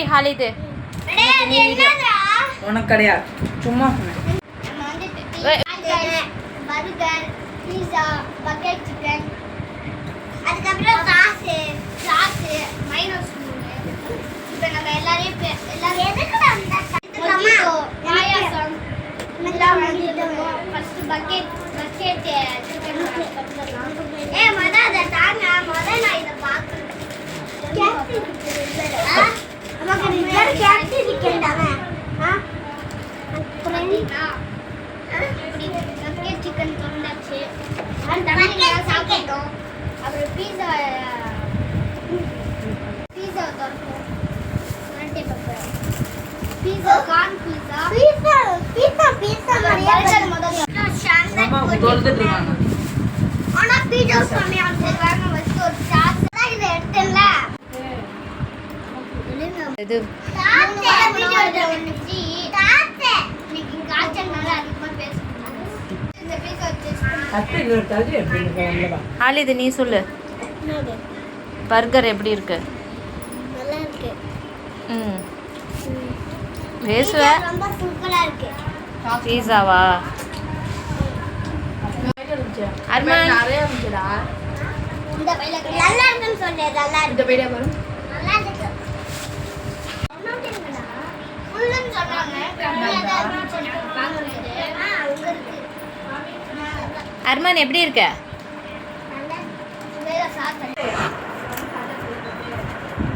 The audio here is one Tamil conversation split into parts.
ஹாலிது உனக்கு கிடையாது சும்மா பர்கர் பீஸா பக்கெட் சிக்கன் அதுக்கப்புறம் சாஸ் மைனஸ் இப்போ நம்ம எல்லாரும் எதுக்குடா பாயாசம் இதெல்லாம் வாங்கிட்டோம் ஃபர்ஸ்ட் பக்கெட் சிக்கன் மொதல் அதை தாங்க மொதல் நான் இதை பார்க்குறேன் நமக்கு சிக்கன் தானே பக்கெட் சிக்கன் தொண்டாச்சு சாப்பிட்டோம் அப்புறம் பீஸா திறப்போம் பீஸா கார்ன் பீஸா ஆனா பீஸா கம்மியா வச்சிருக்காங்க வச்சு ஒரு சாஸ் இதை எடுத்தேன்ல இது வீடியோ வந்துச்சு இன்னைக்கு காய்ச்சல்னால அதிகமா பேசணும் இந்த பீஸா ஹாலிது நீ சொல்லு பர்கர் எப்படி இருக்கு நல்லா இருக்கு பேசுவ ரொம்ப சூப்பரா இருக்கு பீஸாவா அர்மான் நிறைய இருந்துச்சுடா இந்த பையில நல்லா இருக்குன்னு சொன்னேன் நல்லா இருக்கு இந்த பையில வரும் நல்லா இருக்கு ஃபுல்லுன்னு சொன்னாங்க கம்மியா தான் இருந்துச்சு பாக்குறது அங்க இருக்கு அர்மான் எப்படி இருக்க வேற சாப்பிட்டேன்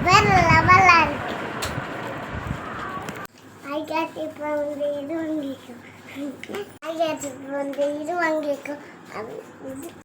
வேற லெவலா இருக்கு இப்போ இது வாங்கிக்கோ இது வாங்கிக்கோ